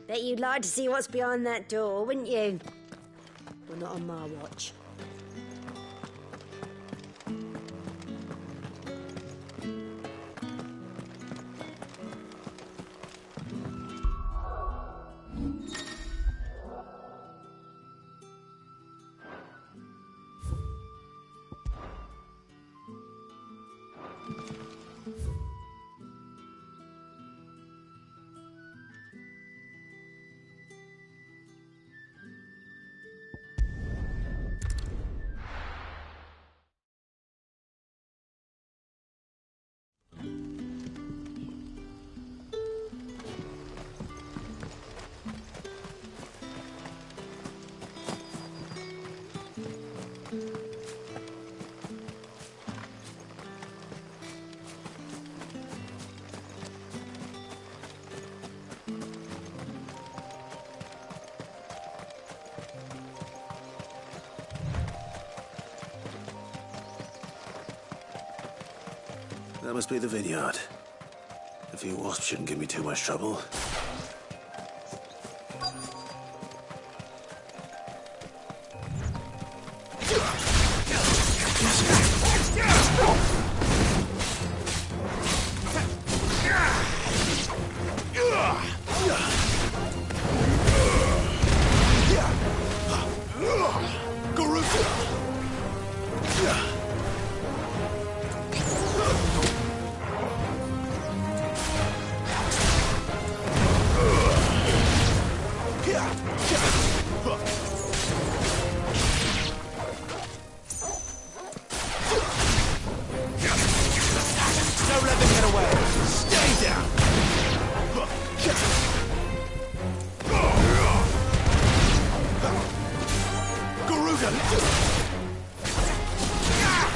Bet you'd like to see what's behind that door, wouldn't you? Well, not on my watch. That must be the vineyard. A few wasps shouldn't give me too much trouble.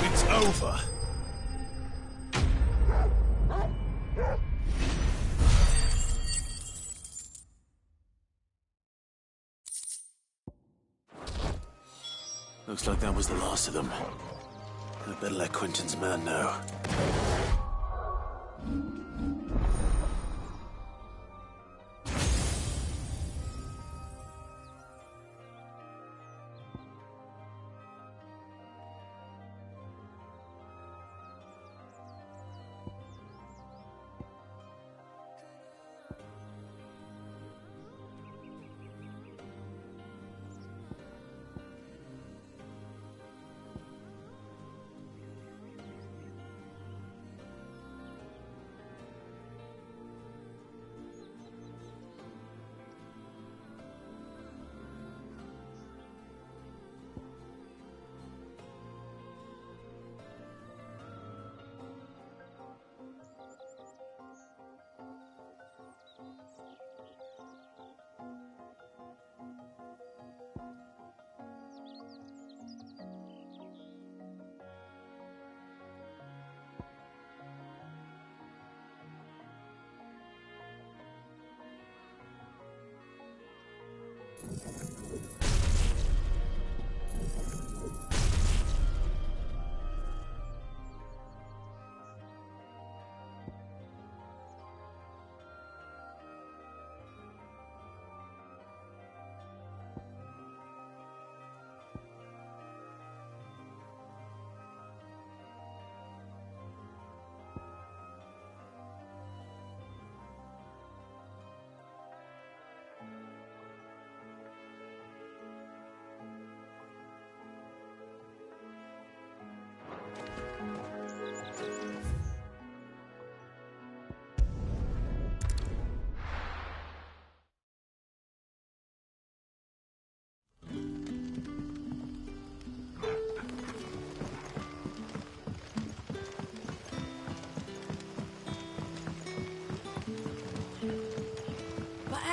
It's over. Looks like that was the last of them. I'd better let Quentin's man know.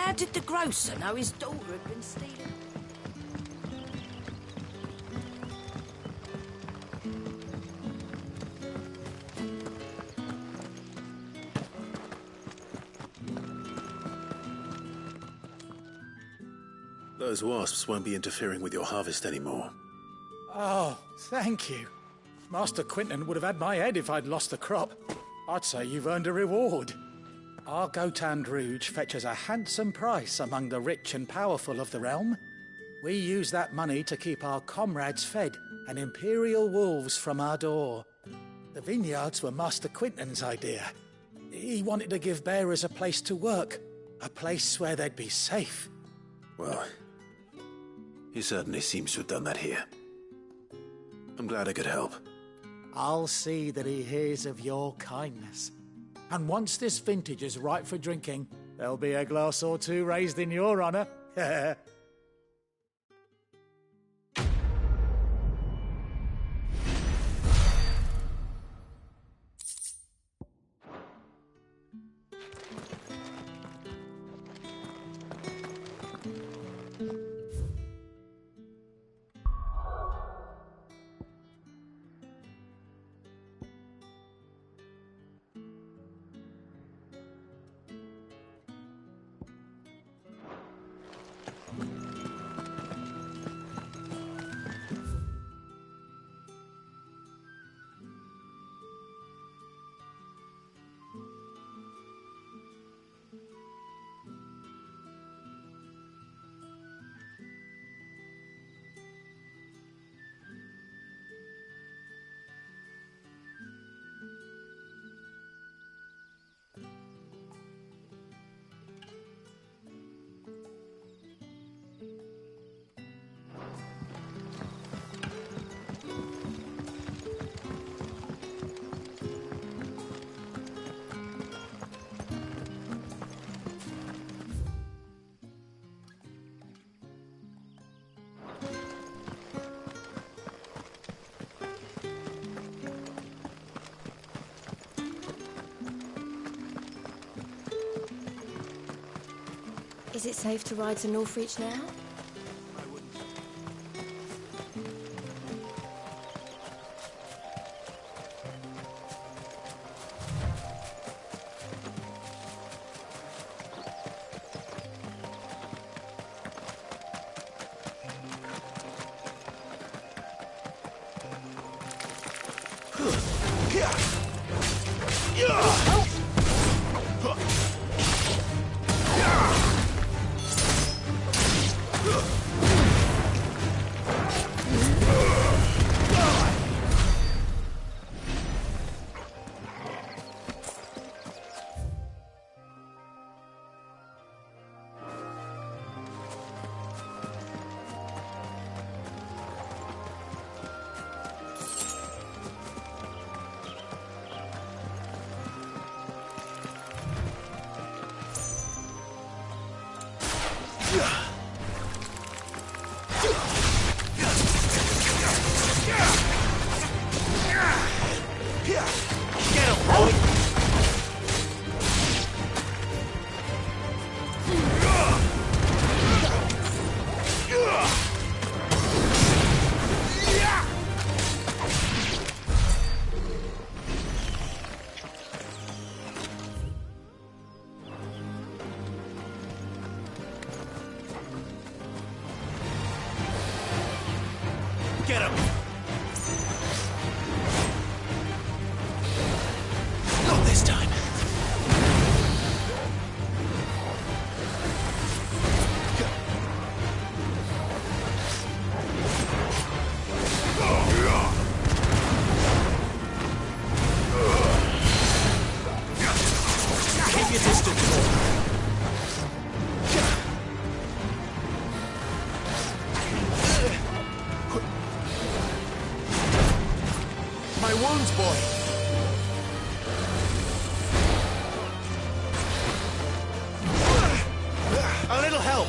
How did the grocer know his daughter had been stealing? Those wasps won't be interfering with your harvest anymore. Oh, thank you. Master Quentin would have had my head if I'd lost the crop. I'd say you've earned a reward. Our Gotand Rouge fetches a handsome price among the rich and powerful of the realm. We use that money to keep our comrades fed and imperial wolves from our door. The vineyards were Master Quinton's idea. He wanted to give bearers a place to work, a place where they'd be safe. Well, he certainly seems to have done that here. I'm glad I could help. I'll see that he hears of your kindness. And once this vintage is ripe for drinking, there'll be a glass or two raised in your honor. Is it safe to ride to Northreach now? Get him! Not this time. Keep your distance, boy. My wounds, boy. A little help.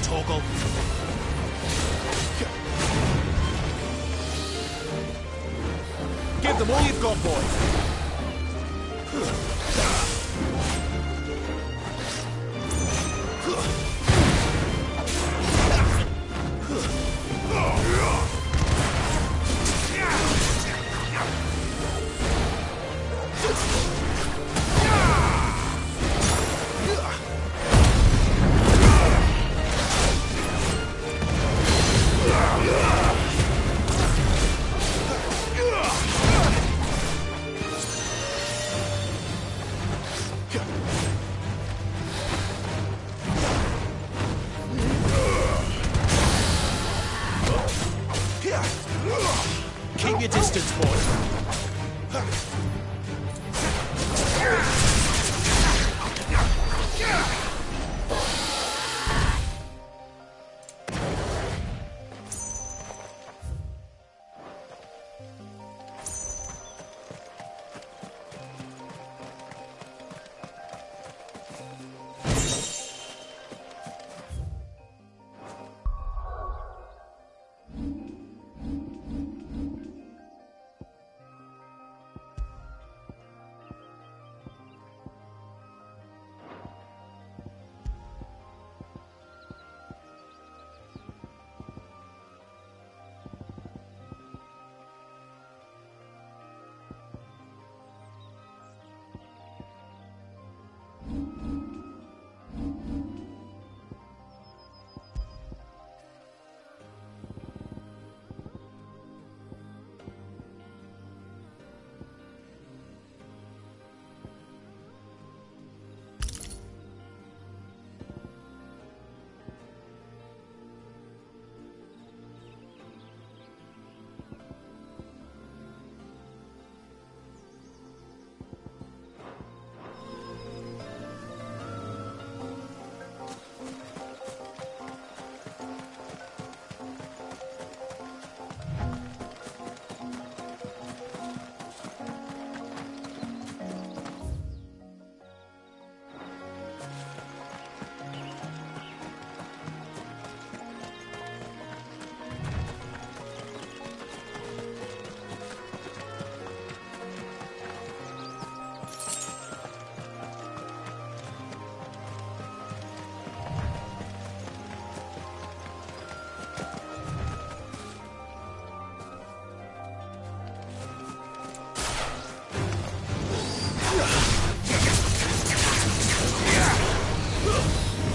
Toggle. Give them all you've got, boy.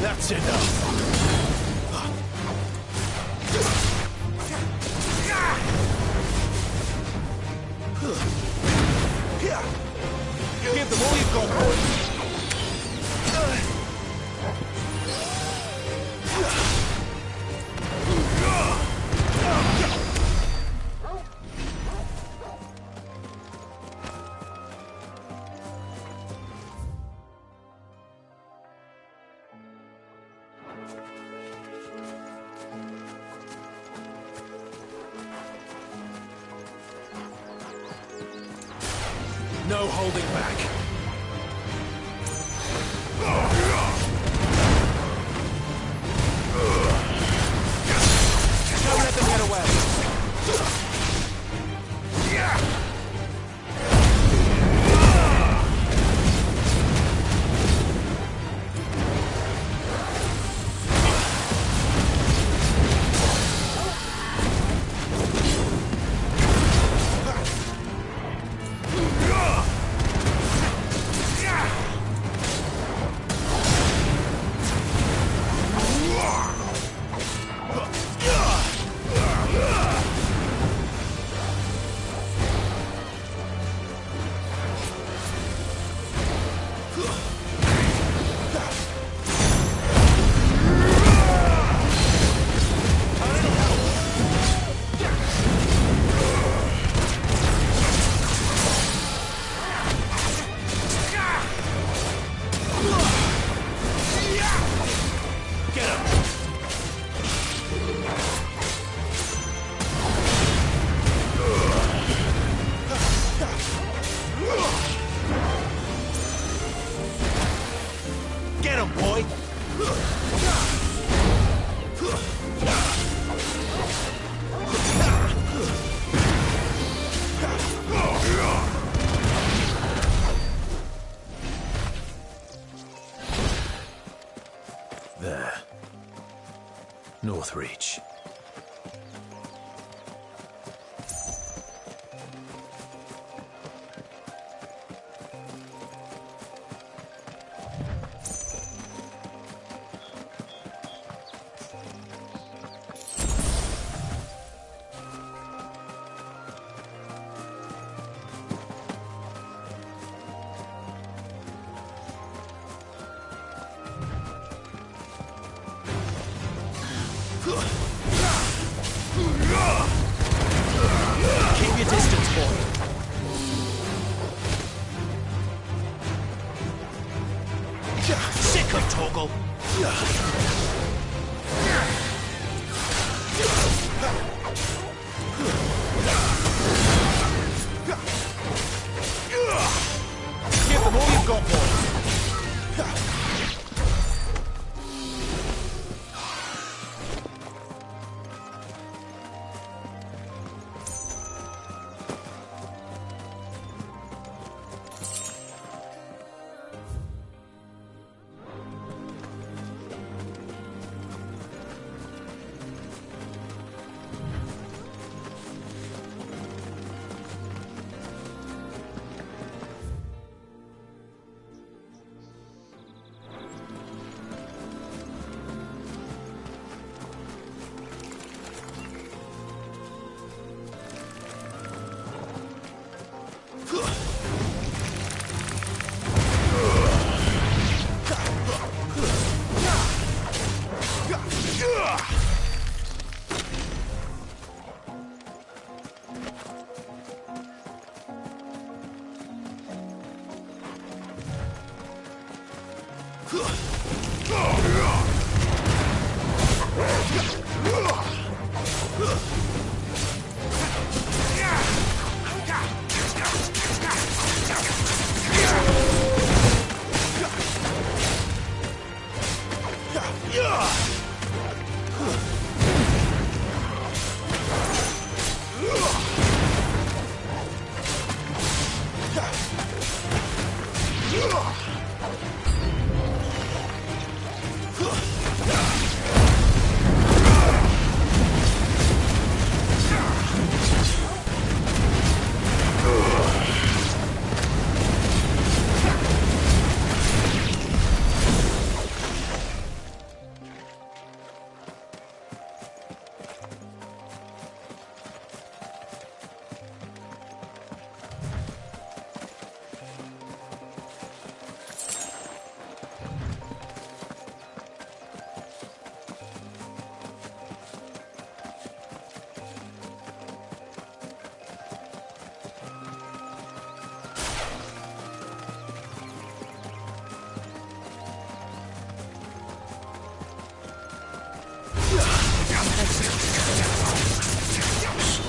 That's enough. Give them all you've got, boys. No holding back. Don't let them get away. Get him, boy! There. Northreach. Welcome, Toggle. Give them all you've got, boys.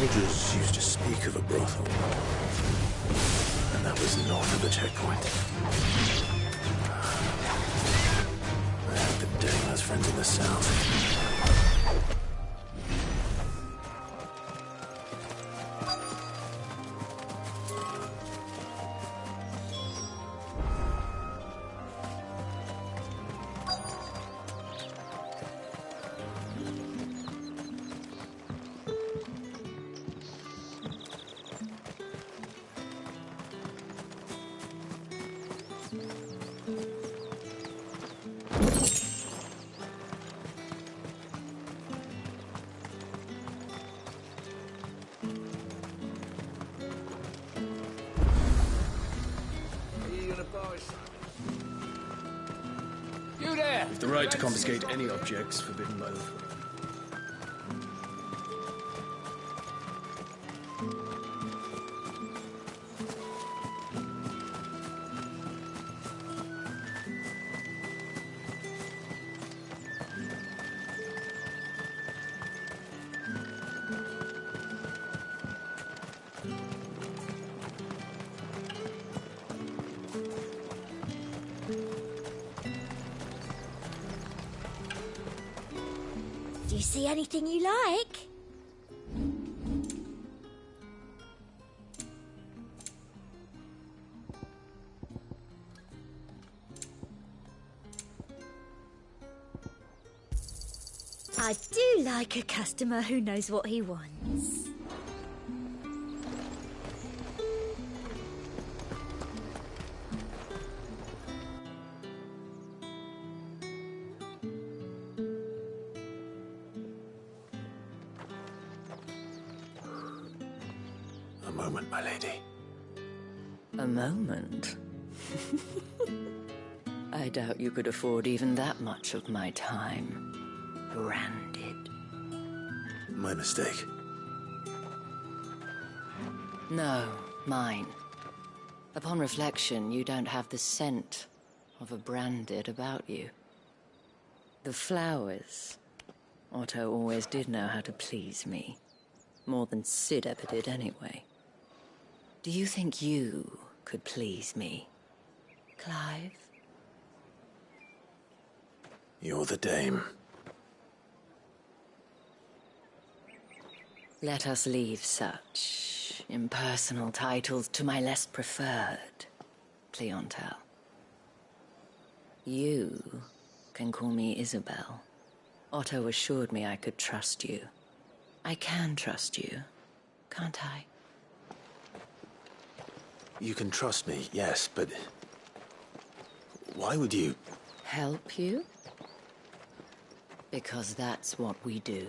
Soldiers used to speak of a brothel, and that was north of the checkpoint. I had the Dana's friends in the south. You there! The right to confiscate any objects forbidden by the throne. Do you see anything you like? I do like a customer who knows what he wants. A moment, my lady. A moment? I doubt you could afford even that much of my time. Branded. My mistake. No, mine. Upon reflection, you don't have the scent of a branded about you. The flowers. Otto always did know how to please me. More than Sid ever did anyway. Do you think you could please me, Clive? You're the dame. Let us leave such impersonal titles to my less preferred clientele. You can call me Isabel. Otto assured me I could trust you. I can trust you, can't I? You can trust me, yes, but... why would you... Help you? Because that's what we do.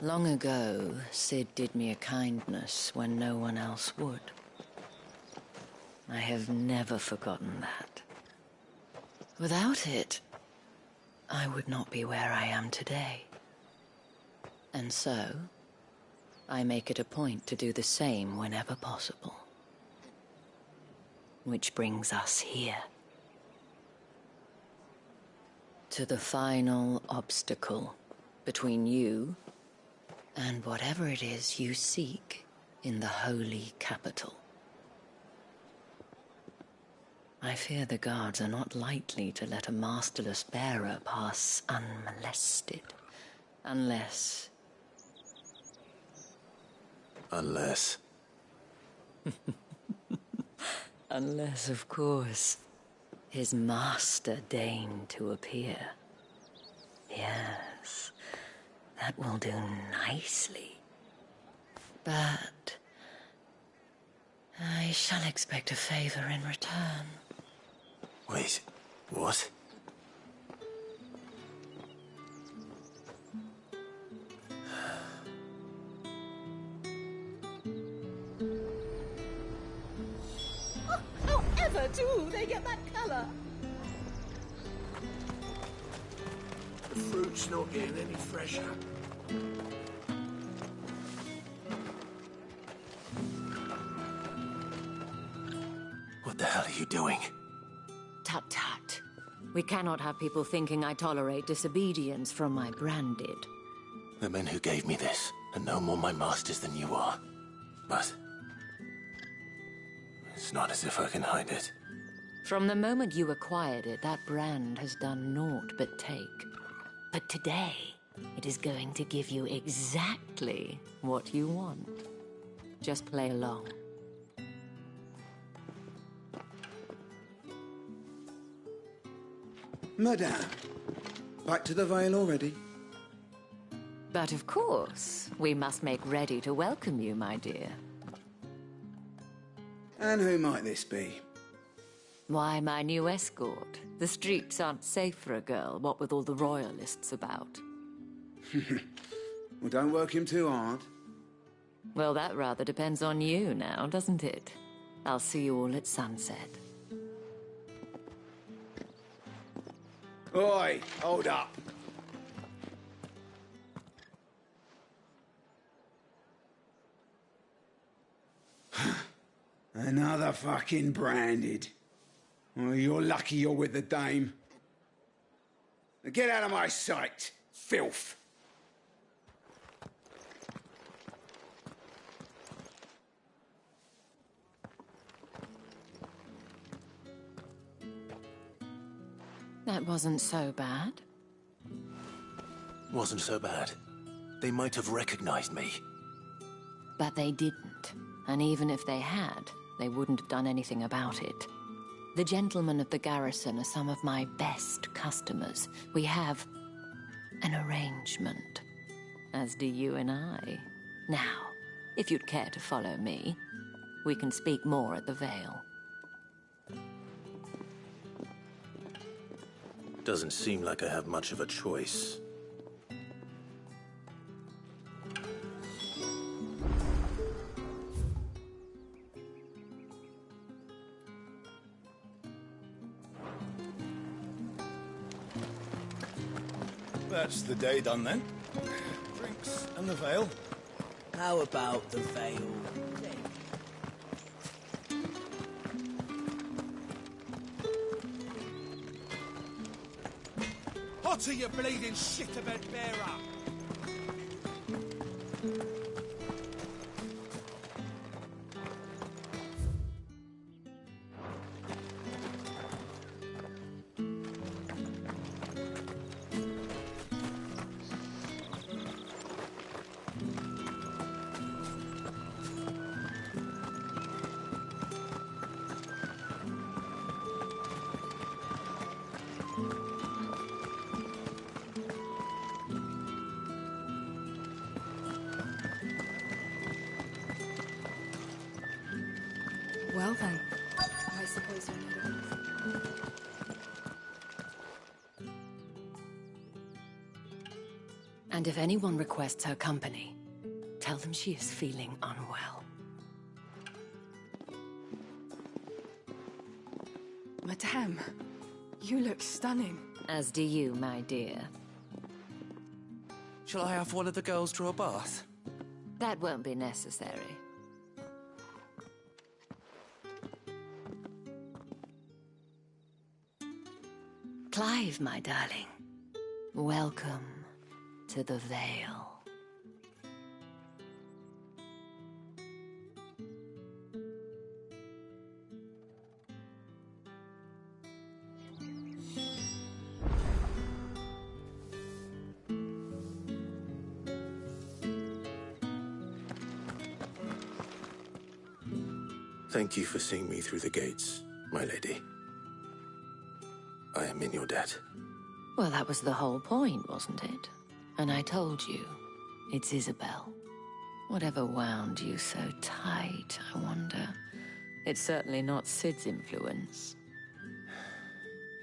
Long ago, Sid did me a kindness when no one else would. I have never forgotten that. Without it, I would not be where I am today. And so, I make it a point to do the same whenever possible. Which brings us here. To the final obstacle between you and whatever it is you seek in the holy capital. I fear the guards are not likely to let a masterless bearer pass unmolested. Unless... Unless... Unless, of course, his master deigned to appear. Yes, that will do nicely. But... I shall expect a favor in return. Wait, what? However, do they get that colour? The fruit's not getting any fresher. What the hell are you doing? Tut tut. We cannot have people thinking I tolerate disobedience from my branded. The men who gave me this are no more my masters than you are. But... it's not as if I can hide it. From the moment you acquired it, that brand has done naught but take. But today, it is going to give you exactly what you want. Just play along. Madame, back to the Vale already? But of course, we must make ready to welcome you, my dear. And who might this be? Why, my new escort. The streets aren't safe for a girl, what with all the royalists about. Well, don't work him too hard. Well, that rather depends on you now, doesn't it? I'll see you all at sunset. Oi, hold up. Another fucking branded. Oh, you're lucky you're with the dame. Now get out of my sight, filth. That wasn't so bad. Wasn't so bad. They might have recognized me. But they didn't. And even if they had, they wouldn't have done anything about it. The gentlemen of the garrison are some of my best customers. We have an arrangement, as do you and I. Now, if you'd care to follow me, we can speak more at the Vale. Doesn't seem like I have much of a choice. That's the day done then. Drinks and the Vale. How about the Vale? Potter, you bleeding shit-a-bed bearer! Well then, I suppose you'll need it. And if anyone requests her company, tell them she is feeling unwell. Madame, you look stunning. As do you, my dear. Shall I have one of the girls draw a bath? That won't be necessary. Clive, my darling. Welcome to the Vale. Thank you for seeing me through the gates, my lady. I am in your debt. Well, that was the whole point, wasn't it? And I told you, it's Isabel. Whatever wound you so tight, I wonder. It's certainly not Sid's influence.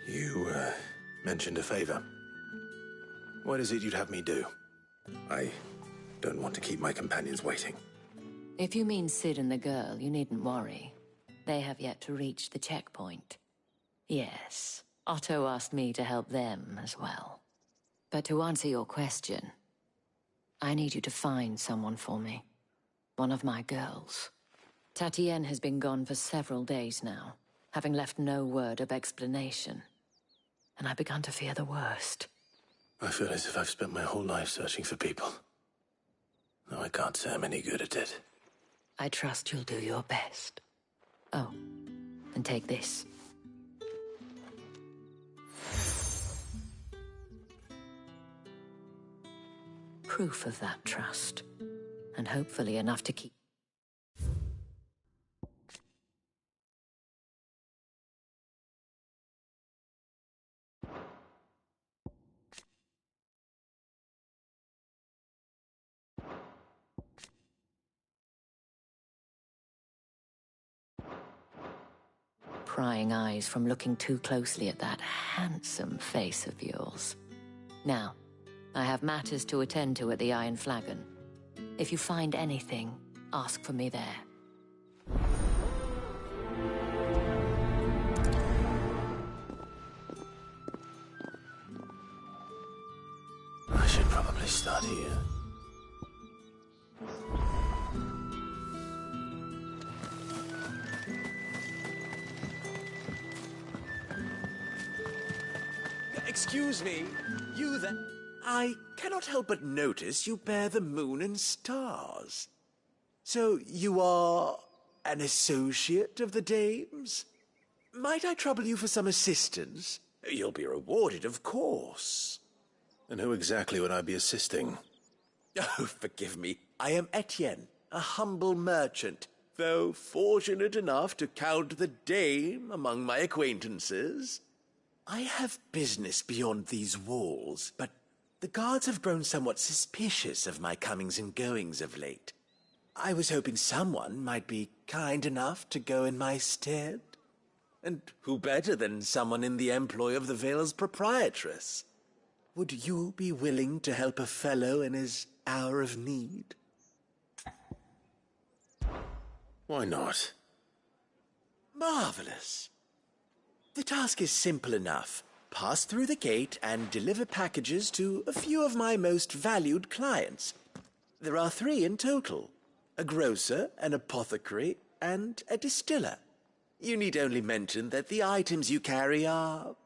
You, mentioned a favor. What is it you'd have me do? I don't want to keep my companions waiting. If you mean Sid and the girl, you needn't worry. They have yet to reach the checkpoint. Yes, Otto asked me to help them as well. But to answer your question, I need you to find someone for me. One of my girls. Tatienne has been gone for several days now, having left no word of explanation. And I've begun to fear the worst. I feel as if I've spent my whole life searching for people. Though I can't say I'm any good at it. I trust you'll do your best. Oh, and take this. Proof of that trust. And hopefully enough to keep... prying eyes from looking too closely at that handsome face of yours. Now, I have matters to attend to at the Iron Flagon. If you find anything, ask for me there. I should probably start here. Excuse me, you there? I cannot help but notice you bear the moon and stars. So you are an associate of the dames? Might I trouble you for some assistance? You'll be rewarded, of course. And who exactly would I be assisting? Oh, forgive me. I am Etienne, a humble merchant, though fortunate enough to count the dame among my acquaintances. I have business beyond these walls, but the guards have grown somewhat suspicious of my comings and goings of late. I was hoping someone might be kind enough to go in my stead. And who better than someone in the employ of the Vale's proprietress? Would you be willing to help a fellow in his hour of need? Why not? Marvelous. The task is simple enough. Pass through the gate and deliver packages to a few of my most valued clients. There are 3 in total. A grocer, an apothecary, and a distiller. You need only mention that the items you carry are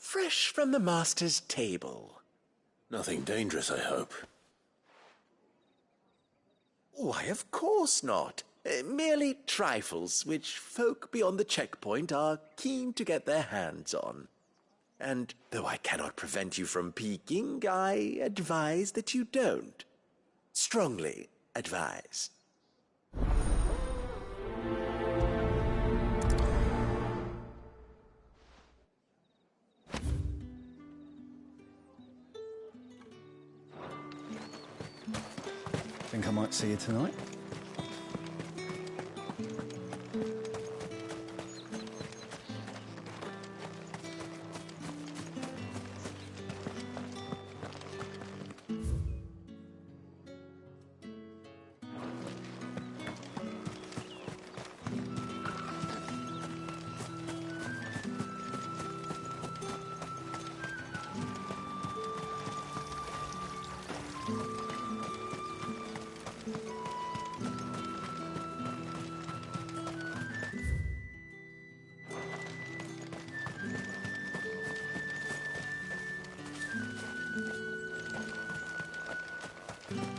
Fresh from the master's table. Nothing dangerous, I hope. Why, of course not. Merely trifles which folk beyond the checkpoint are keen to get their hands on. And though I cannot prevent you from peeking, I advise that you don't. Strongly advise. Think I might see you tonight?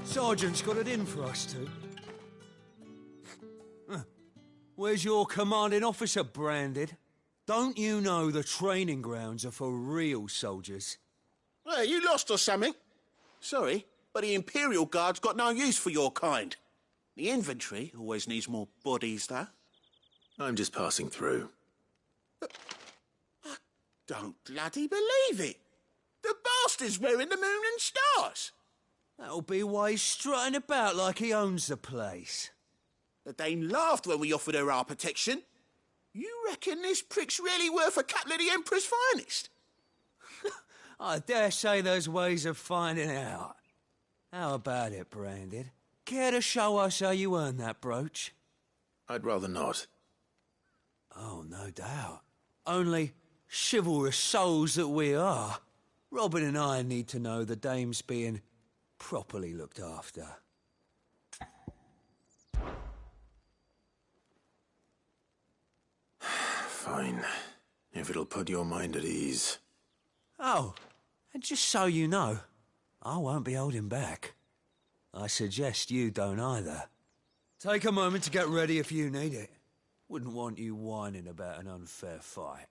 Sergeant's got it in for us two. Where's your commanding officer, Branded? Don't you know the training grounds are for real soldiers? Hey, you lost or something? Sorry, but the Imperial Guard's got no use for your kind. The infantry always needs more bodies, though. I'm just passing through. I don't bloody believe it. The bastard's wearing the moon and stars. That'll be why he's strutting about like he owns the place. The Dame laughed when we offered her our protection. You reckon this prick's really worth a couple of the Emperor's finest? I dare say there's ways of finding out. How about it, Branded? Care to show us how you earned that brooch? I'd rather not. Oh, no doubt. Only chivalrous souls that we are, Robin and I need to know the Dame's being properly looked after. Fine. If it'll put your mind at ease. Oh, and just so you know, I won't be holding back. I suggest you don't either. Take a moment to get ready if you need it. Wouldn't want you whining about an unfair fight.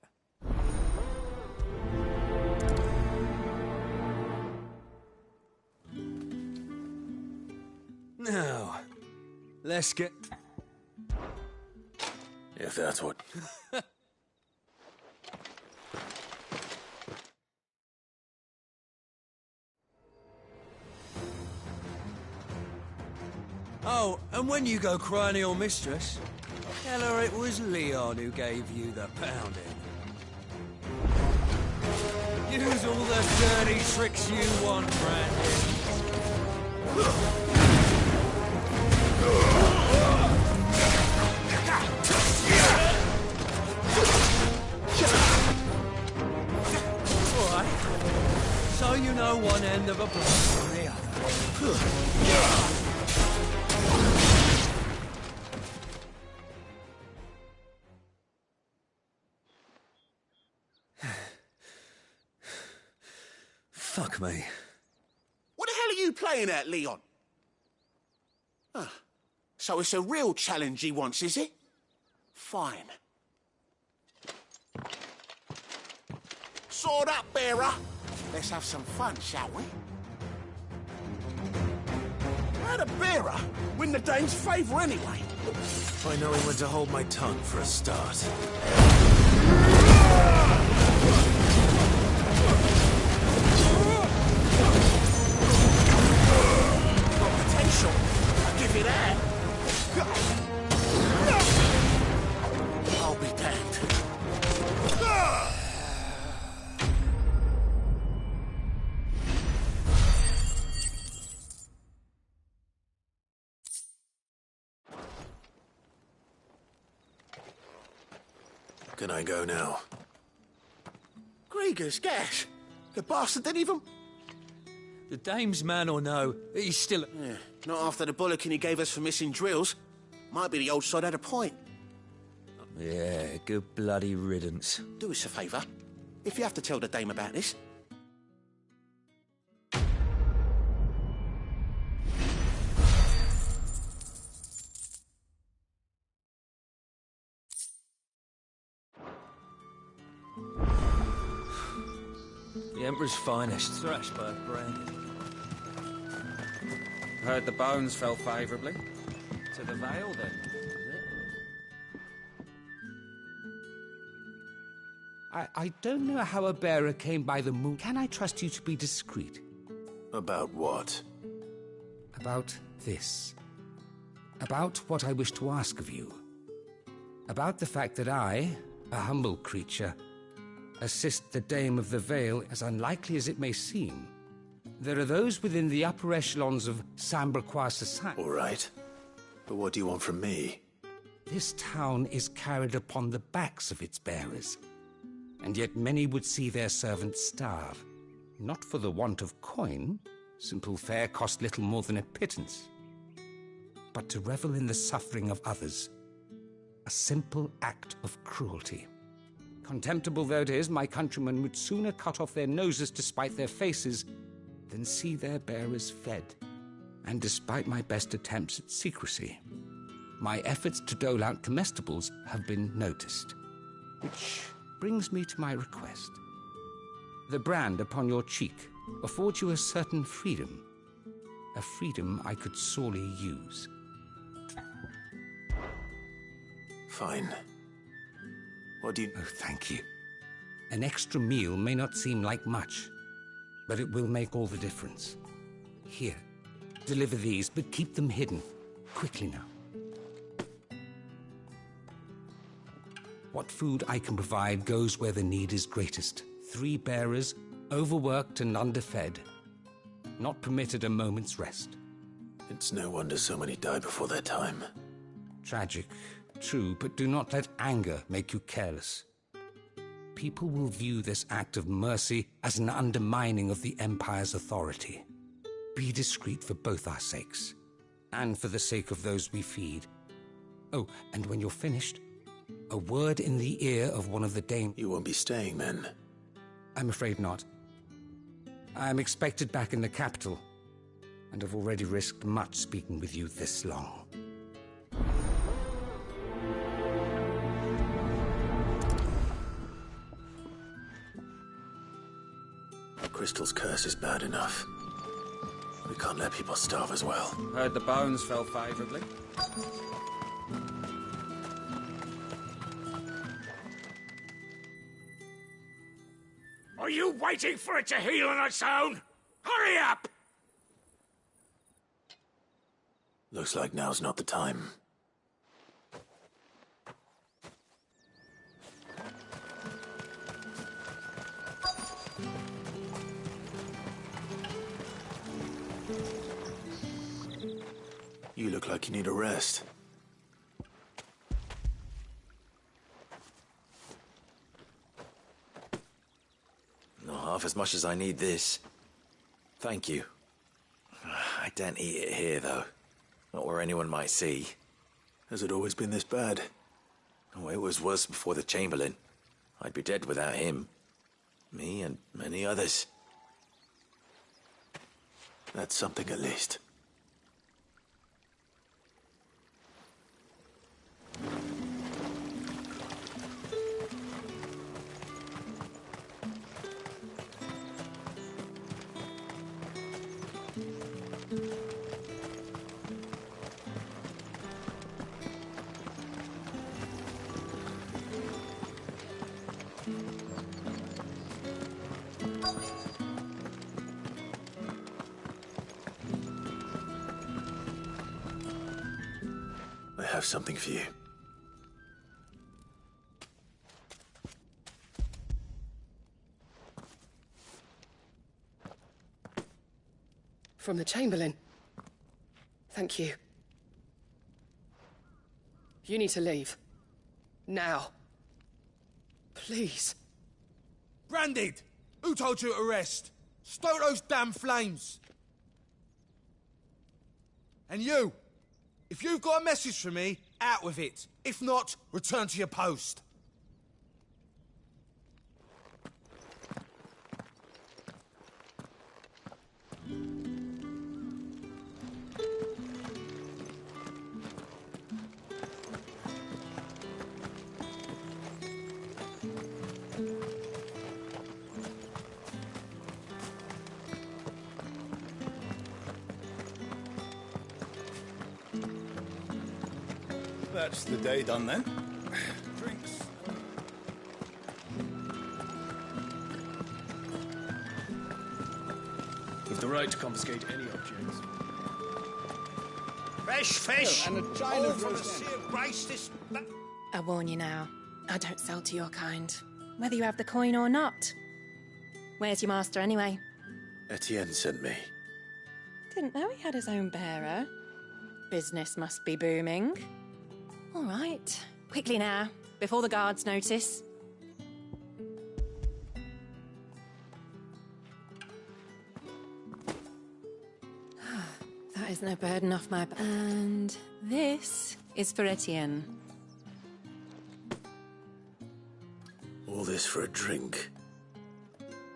Now, let's get... If that's what... Oh, and when you go crying to your mistress, tell her it was Leon who gave you the pounding. Use all the dirty tricks you want, Brandon. All right. So you know one end of a block from the other. Fuck me. What the hell are you playing at, Leon? So it's a real challenge he wants, is it? Fine. Sword up, bearer. Let's have some fun, shall we? How'd a bearer win the Dame's favour anyway? By knowing when to hold my tongue for a start. Got potential. I'll give you that. I'll be damned. Can I go now? Krieger's gas. The bastard didn't even... The Dame's man or no, he's still... Yeah, not after the bullocking he gave us for missing drills. Might be the old sod had a point. Yeah, good bloody riddance. Do us a favour. if you have to tell the dame about this. The Emperor's finest, Thrashburg branded. Heard the bones fell favourably. To the Vale, then, I don't know how a bearer came by the moon. Can I trust you to be discreet? About what? About this. About what I wish to ask of you. About the fact that I, a humble creature, assist the Dame of the Vale, as unlikely as it may seem. There are those within the upper echelons of Samberquois society. All right. But what do you want from me? This town is carried upon the backs of its bearers. And yet many would see their servants starve. Not for the want of coin. Simple fare cost little more than a pittance. But to revel in the suffering of others. A simple act of cruelty. Contemptible though it is, my countrymen would sooner cut off their noses to spite their faces than see their bearers fed. And despite my best attempts at secrecy, my efforts to dole out comestibles have been noticed. Which brings me to my request. The brand upon your cheek affords you a certain freedom. A freedom I could sorely use. Fine. What do you... Oh, thank you. An extra meal may not seem like much, but it will make all the difference. Here, deliver these, but keep them hidden. Quickly now. What food I can provide goes where the need is greatest. 3 bearers, overworked and underfed. Not permitted a moment's rest. It's no wonder so many die before their time. Tragic, true, but do not let anger make you careless. People will view this act of mercy as an undermining of the Empire's authority. Be discreet for both our sakes, and for the sake of those we feed. Oh, and when you're finished, a word in the ear of one of the Dame... You won't be staying, then? I'm afraid not. I'm expected back in the capital, and have already risked much speaking with you this long. Crystal's curse is bad enough. We can't let people starve as well. Heard the bones fell favourably. Are you waiting for it to heal on its own? Hurry up! Looks like now's not the time. You look like you need a rest. Not half as much as I need this. Thank you. I daren't eat it here, though. Not where anyone might see. Has it always been this bad? Oh, it was worse before the Chamberlain. I'd be dead without him. Me and many others. That's something at least. I have something for you. From the Chamberlain. Thank you. You need to leave. Now. Please. Branded! Who told you to rest? Stoke those damn flames! And you! If you've got a message for me, out with it. If not, return to your post. That's the day done then. Drinks. With the right to confiscate any objects. Fresh fish! Oh, and a giant all of from roast the sea of grace this... I warn you now, I don't sell to your kind, whether you have the coin or not. Where's your master anyway? Etienne sent me. Didn't know he had his own bearer. Business must be booming. All right, quickly now, before the guards notice. That is no burden off my... And this is for Etienne. All this for a drink.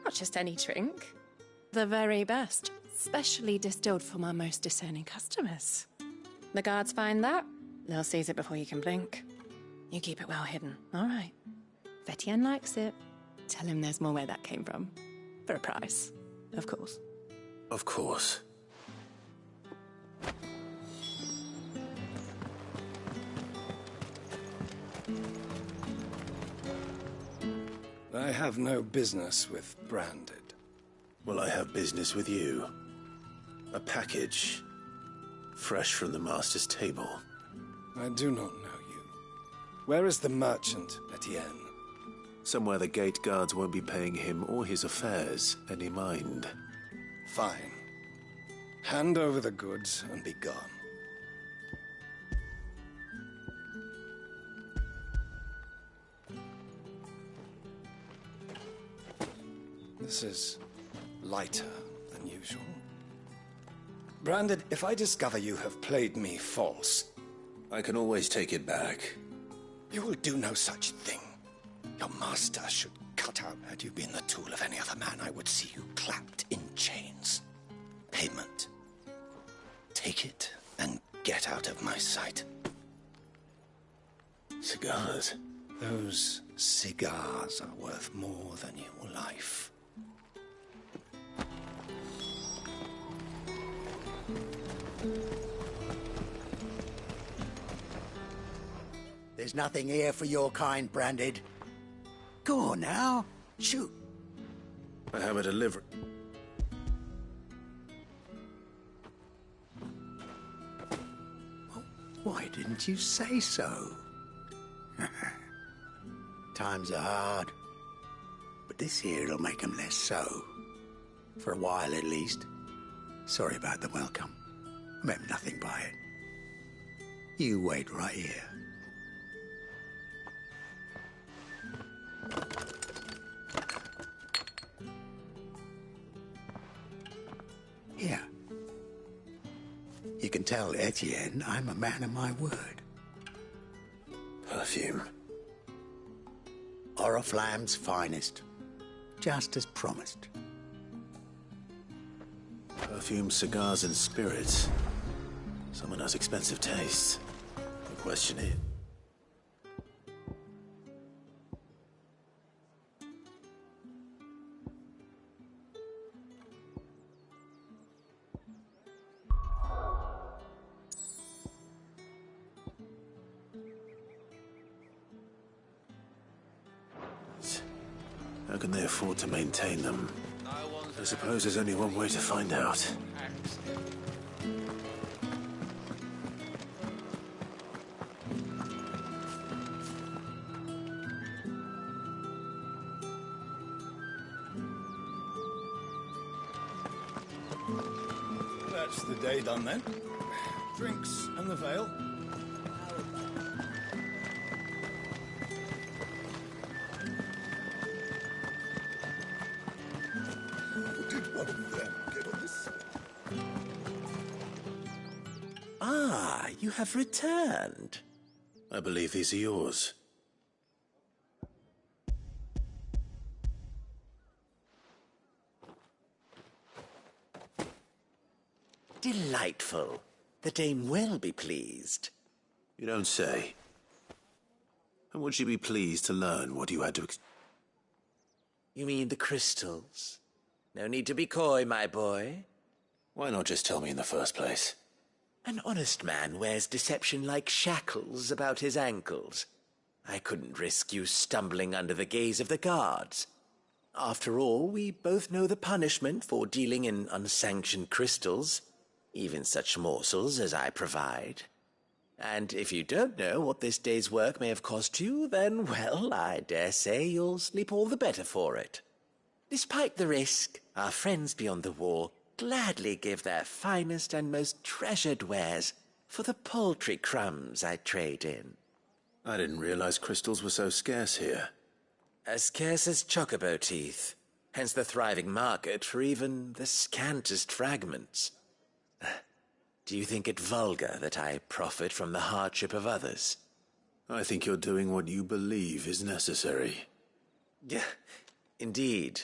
Not just any drink. The very best. Specially distilled for my most discerning customers. The guards find that, they'll seize it before you can blink. You keep it well hidden, all right? If Etienne likes it, tell him there's more where that came from. For a price, of course. Of course. I have no business with Branded. Well, I have business with you. A package. Fresh from the master's table. I do not know you. Where is the merchant, Etienne? Somewhere the gate guards won't be paying him or his affairs any mind. Fine. Hand over the goods and be gone. This is lighter than usual. Branded, if I discover you have played me false... I can always take it back. You will do no such thing. Your master should cut out. Had you been the tool of any other man, I would see you clapped in chains. Payment. Take it and get out of my sight. Cigars? Those cigars are worth more than your life. There's nothing here for your kind, Branded. Go on now. Shoot. I have a delivery. Why didn't you say so? Times are hard. But this here'll make 'em less so. For a while, at least. Sorry about the welcome. I meant nothing by it. You wait right here. Here. You can tell Etienne I'm a man of my word. Perfume. Oriflamme's finest. Just as promised. Perfume, cigars, and spirits. Someone has expensive tastes. Don't question it. How can they afford to maintain them? I suppose there's only one way to find out. That's the day done then. Drinks and the veil. Did one of them get on this? Ah, you have returned. I believe these are yours. Delightful. The dame will be pleased. You don't say. And would she be pleased to learn what you had to You mean the crystals? No need to be coy, my boy. Why not just tell me in the first place? An honest man wears deception like shackles about his ankles. I couldn't risk you stumbling under the gaze of the guards. After all, we both know the punishment for dealing in unsanctioned crystals, even such morsels as I provide. And if you don't know what this day's work may have cost you, then, well, I dare say you'll sleep all the better for it. Despite the risk, our friends beyond the wall gladly give their finest and most treasured wares for the paltry crumbs I trade in. I didn't realize crystals were so scarce here. As scarce as chocobo teeth, hence the thriving market for even the scantest fragments. Do you think it vulgar that I profit from the hardship of others? I think you're doing what you believe is necessary. Yeah, indeed.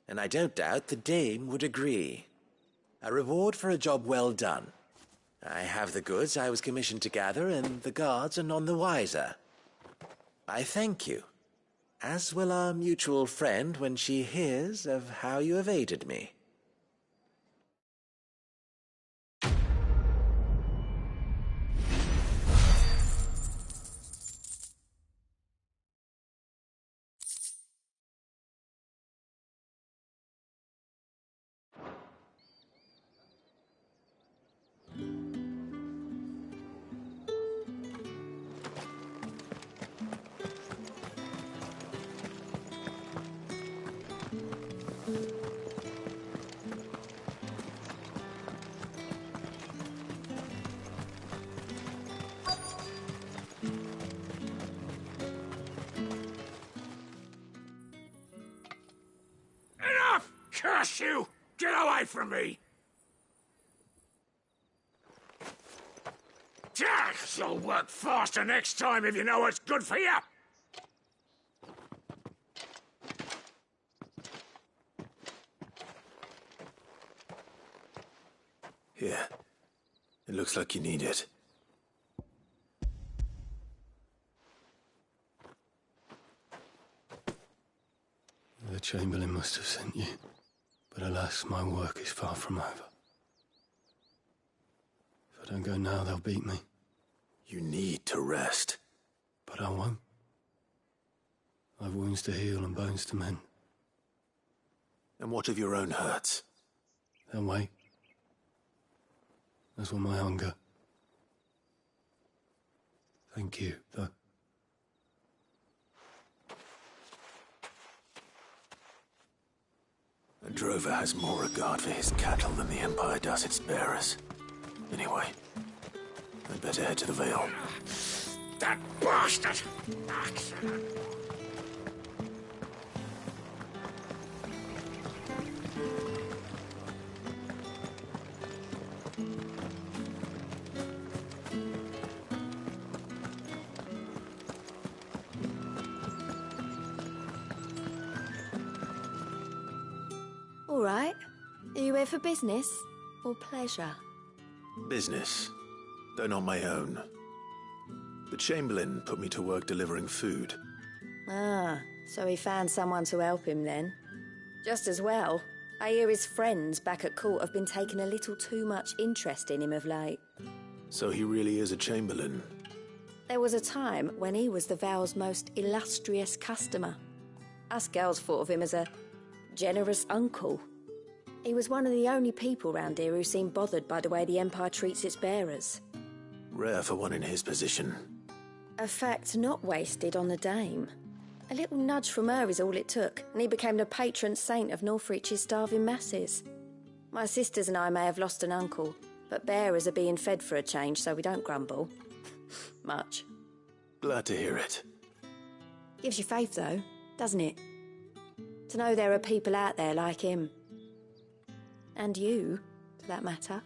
And I don't doubt the dame would agree. A reward for a job well done. I have the goods I was commissioned to gather, and the guards are none the wiser. I thank you, as will our mutual friend when she hears of how you have aided me. Enough! Curse you! Get away from me! You'll work faster next time if you know what's good for you! Here. It looks like you need it. The Chamberlain must have sent you, but alas, my work is far from over. If I don't go now, they'll beat me. You need to rest. But I won't. I've wounds to heal and bones to mend. And what of your own hurts? They'll wait. As will my hunger. Thank you, though. A drover has more regard for his cattle than the Empire does its bearers. Anyway, I'd better head to the Vale. That bastard! All right. Are you here for business or pleasure? Business, though not my own. The Chamberlain put me to work delivering food. Ah, so he found someone to help him then. Just as well. I hear his friends back at court have been taking a little too much interest in him of late. So he really is a Chamberlain? There was a time when he was the Vale's most illustrious customer. Us girls thought of him as a generous uncle. He was one of the only people round here who seemed bothered by the way the Empire treats its bearers. Rare for one in his position. A fact not wasted on the dame. A little nudge from her is all it took, and he became the patron saint of Northreach's starving masses. My sisters and I may have lost an uncle, but bearers are being fed for a change, so we don't grumble. Much. Glad to hear it. Gives you faith, though, doesn't it? To know there are people out there like him. And you, for that matter.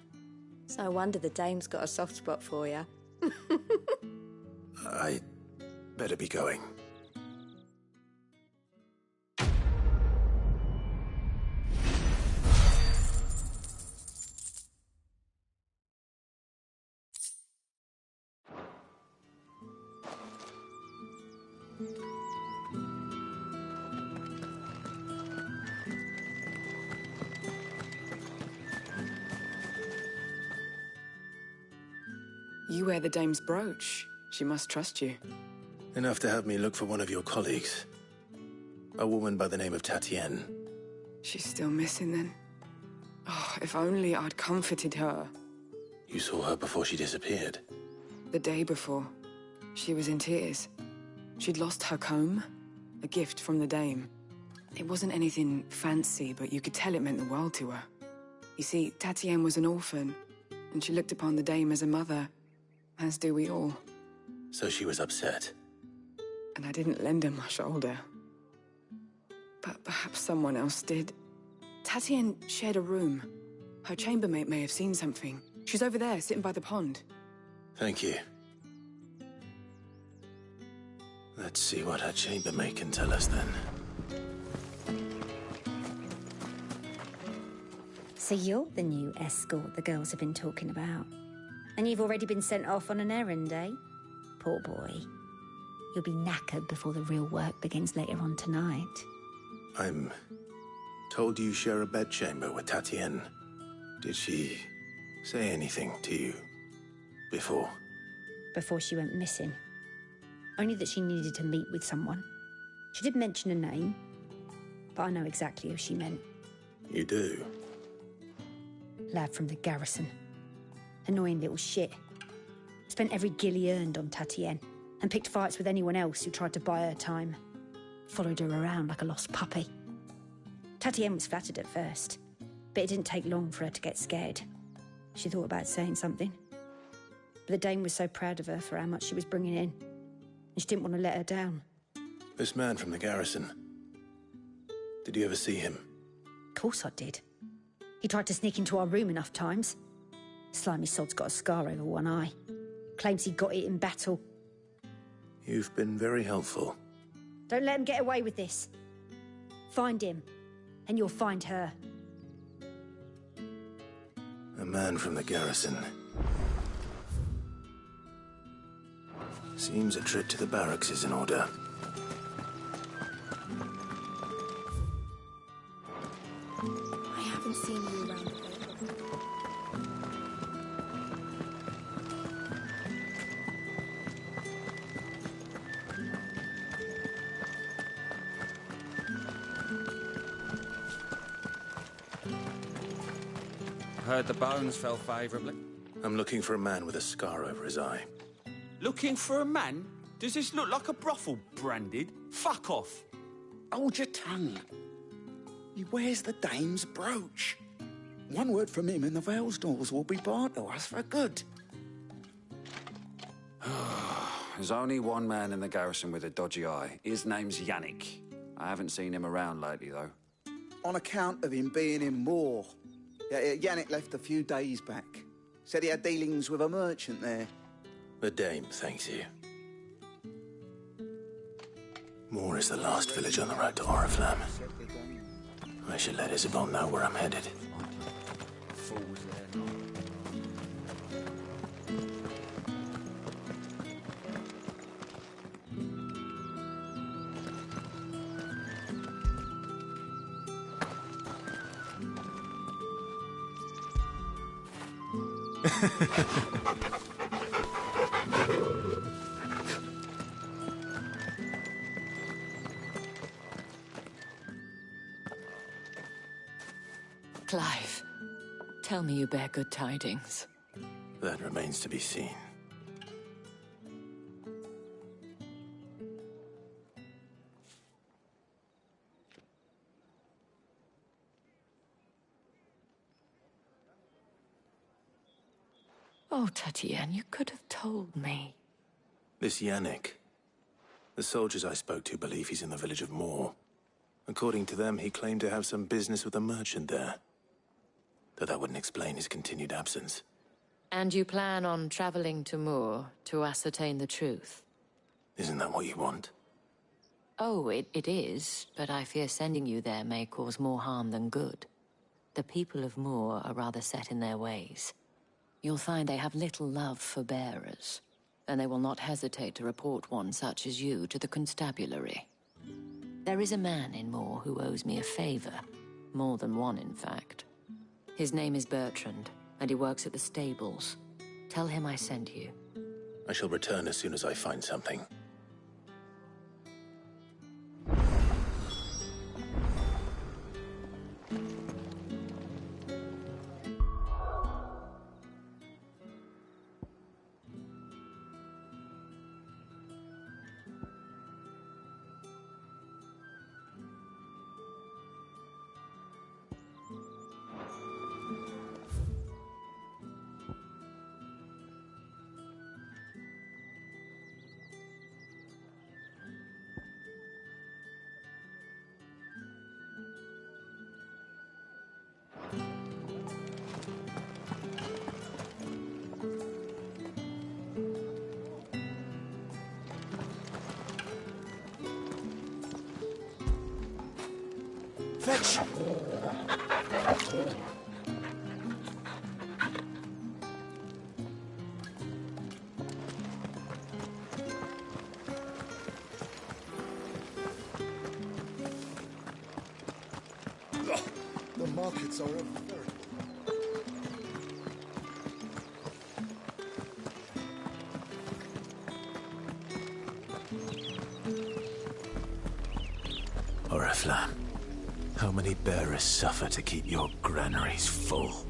It's no wonder the dame's got a soft spot for you. I better be going. You wear the dame's brooch. She must trust you. Enough to have me look for one of your colleagues. A woman by the name of Tatienne. She's still missing then. Oh, if only I'd comforted her. You saw her before she disappeared? The day before. She was in tears. She'd lost her comb, a gift from the dame. It wasn't anything fancy, but you could tell it meant the world to her. You see, Tatienne was an orphan, and she looked upon the dame as a mother, as do we all. So she was upset. And I didn't lend her my shoulder. But perhaps someone else did. Tatienne shared a room. Her chambermaid may have seen something. She's over there, sitting by the pond. Thank you. Let's see what her chambermaid can tell us then. So you're the new escort the girls have been talking about. And you've already been sent off on an errand, eh? Poor boy. You'll be knackered before the real work begins later on tonight. I'm told you share a bedchamber with Tatienne. Did she say anything to you before? Before she went missing. Only that she needed to meet with someone. She did mention a name, but I know exactly who she meant. You do? Lad from the garrison. Annoying little shit. Spent every guil he earned on Tatienne, and picked fights with anyone else who tried to buy her time. Followed her around like a lost puppy. Tatienne was flattered at first, but it didn't take long for her to get scared. She thought about saying something. But the dame was so proud of her for how much she was bringing in, and she didn't want to let her down. This man from the garrison. Did you ever see him? Of course I did. He tried to sneak into our room enough times. Slimy sod's got a scar over one eye. Claims he got it in battle. You've been very helpful. Don't let him get away with this. Find him, and you'll find her. A man from the garrison. Seems a trip to the barracks is in order. I haven't seen you around the way. Heard the bones fell favourably. I'm looking for a man with a scar over his eye. Looking for a man? Does this look like a brothel, Branded? Fuck off. Hold your tongue. He wears the dame's brooch. One word from him and the Vale's doors will be barred to us for good. There's only one man in the garrison with a dodgy eye. His name's Yannick. I haven't seen him around lately, though. On account of him being in Moor. Yannick left a few days back. Said he had dealings with a merchant there. The dame thanks you. Moor is the last village on the road to Oriflamme. I should let Isabel know where I'm headed. Clive, tell me you bear good tidings. That remains to be seen. Oh, Tatienne, you could have told me. This Yannick. The soldiers I spoke to believe he's in the village of Moor. According to them, he claimed to have some business with a merchant there. Though that wouldn't explain his continued absence. And you plan on traveling to Moor to ascertain the truth? Isn't that what you want? Oh, it is, but I fear sending you there may cause more harm than good. The people of Moor are rather set in their ways. You'll find they have little love for bearers, and they will not hesitate to report one such as you to the constabulary. There is a man in Moor who owes me a favor. More than one, in fact. His name is Bertrand, and he works at the stables. Tell him I sent you. I shall return as soon as I find something. Fetch! The markets are a very... Oriflamme, how many bearers suffer to keep your granaries full?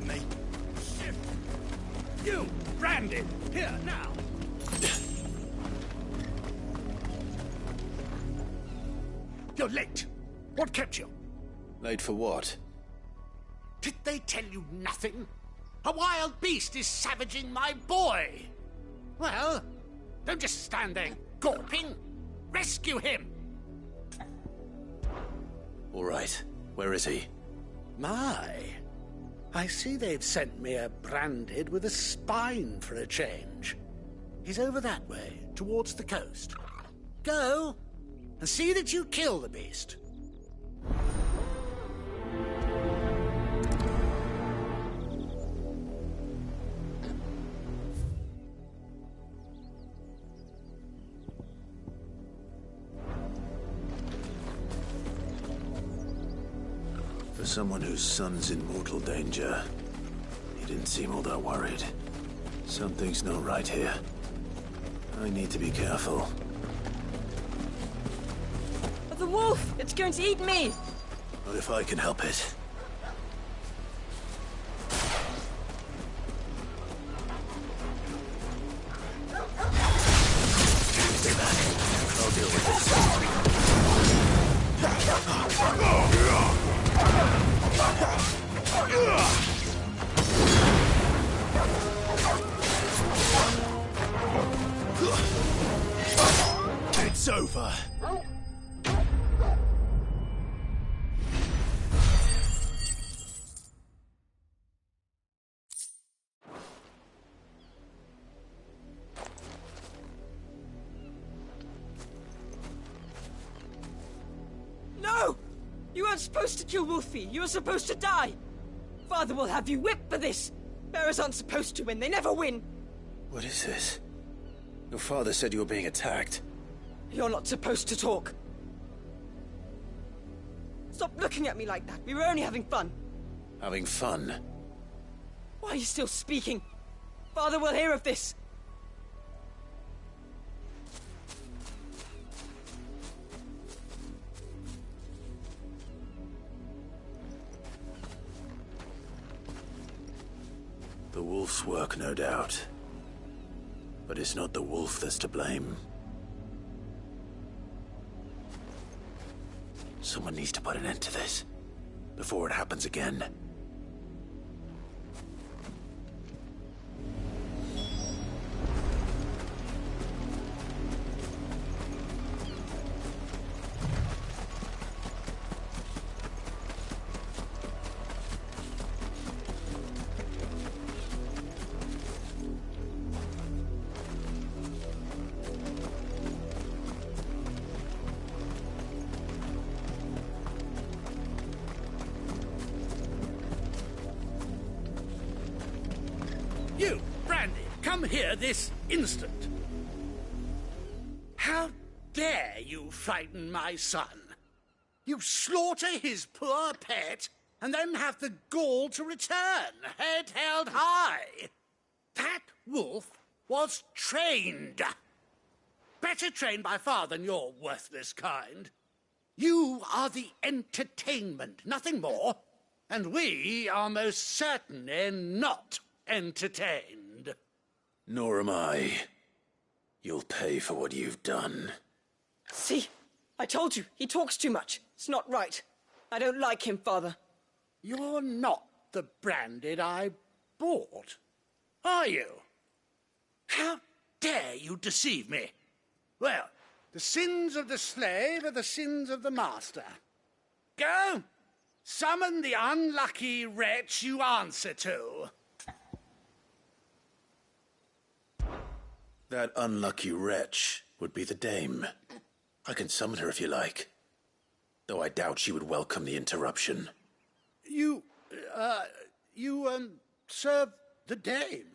Me. Shift. You, branded. Here, now. You're late. What kept you? Late for what? Did they tell you nothing? A wild beast is savaging my boy. Well, don't just stand there gawping. Rescue him. All right. Where is he? My. I see they've sent me a branded with a spine for a change. He's over that way, towards the coast. Go, and see that you kill the beast. For someone whose son's in mortal danger, he didn't seem all that worried. Something's not right here. I need to be careful. The wolf! It's going to eat me! Not if I can help it. Stay back. I'll deal with this. It's over. No! You weren't supposed to kill Wolfie. You were supposed to die. Father will have you whipped for this. Bearers aren't supposed to win. They never win. What is this? Your father said you were being attacked. You're not supposed to talk. Stop looking at me like that. We were only having fun. Having fun? Why are you still speaking? Father will hear of this. The wolf's work, no doubt. But it's not the wolf that's to blame. Someone needs to put an end to this, before it happens again. You, Brandy, come here this instant. How dare you frighten my son? You slaughter his poor pet, and then have the gall to return, head held high. That wolf was trained. Better trained by far than your worthless kind. You are the entertainment, nothing more. And we are most certainly not entertained. Nor am I. You'll pay for what you've done. See? I told you, he talks too much. It's not right. I don't like him, Father. You're not the Branded I bought, are you? How dare you deceive me? Well, the sins of the slave are the sins of the master. Go, summon the unlucky wretch you answer to. That unlucky wretch would be the dame. I can summon her if you like. Though I doubt she would welcome the interruption. You serve the dame.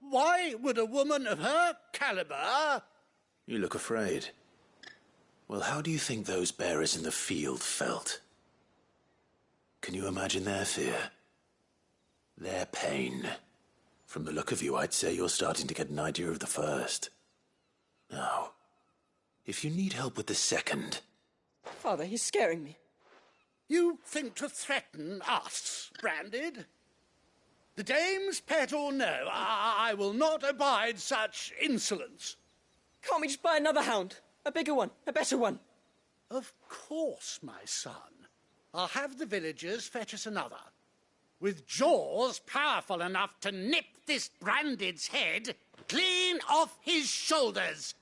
Why would a woman of her caliber... You look afraid. Well, how do you think those bearers in the field felt? Can you imagine their fear? Their pain? From the look of you, I'd say you're starting to get an idea of the first. Now, if you need help with the second... Father, he's scaring me. You think to threaten us, Branded? The dame's pet or no, I will not abide such insolence. Can't we just buy another hound? A bigger one, a better one? Of course, my son. I'll have the villagers fetch us another. With jaws powerful enough to nip this Branded's head clean off his shoulders.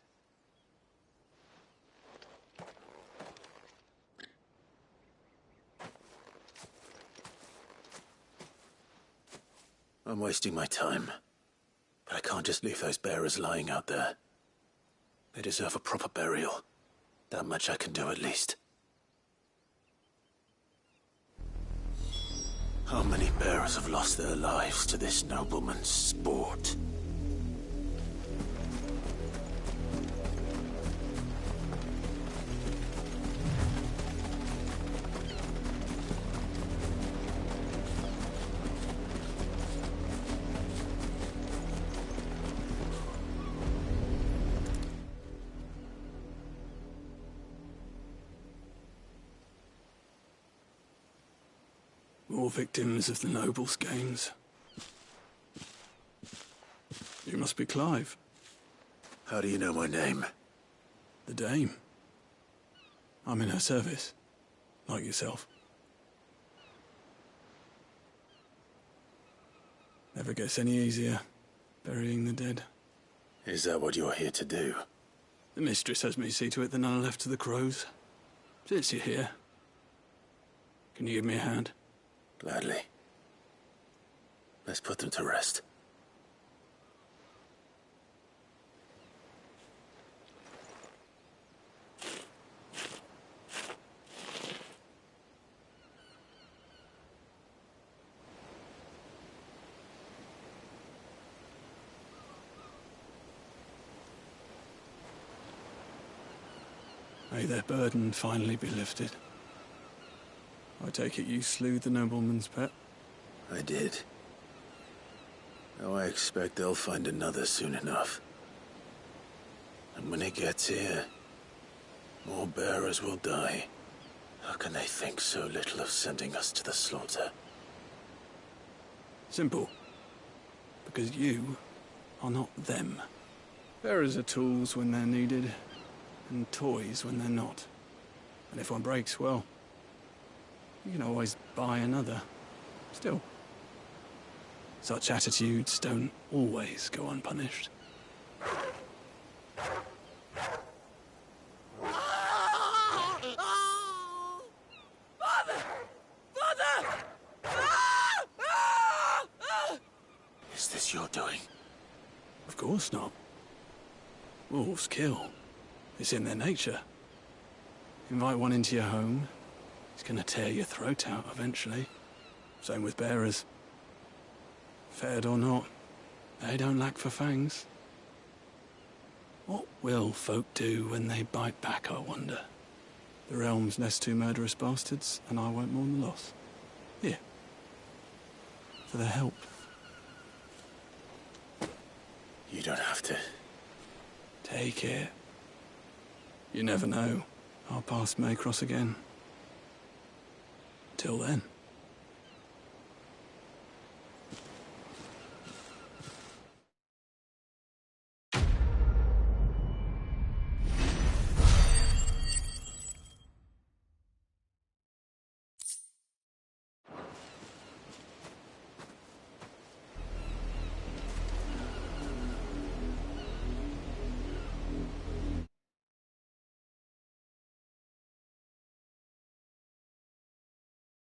I'm wasting my time. But I can't just leave those bearers lying out there. They deserve a proper burial. That much I can do at least. How many bearers have lost their lives to this nobleman's sport? More victims of the nobles' games. You must be Clive. How do you know my name? The Dame. I'm in her service, like yourself. Never gets any easier, burying the dead. Is that what you're here to do? The mistress has me see to it that none are left to the crows. Since you're here, can you give me a hand? Gladly. Let's put them to rest. May their burden finally be lifted. I take it you slew the nobleman's pet? I did. Now I expect they'll find another soon enough. And when it gets here, more bearers will die. How can they think so little of sending us to the slaughter? Simple. Because you are not them. Bearers are tools when they're needed, and toys when they're not. And if one breaks, well, you can always buy another. Still, such attitudes don't always go unpunished. Father! Father! Is this your doing? Of course not. Wolves kill. It's in their nature. Invite one into your home, he's gonna tear your throat out eventually. Same with bearers. Fed or not, they don't lack for fangs. What will folk do when they bite back, I wonder? The realm's nest two murderous bastards, and I won't mourn the loss. Here. For their help. You don't have to. Take it. You never know. Our paths may cross again. Till then.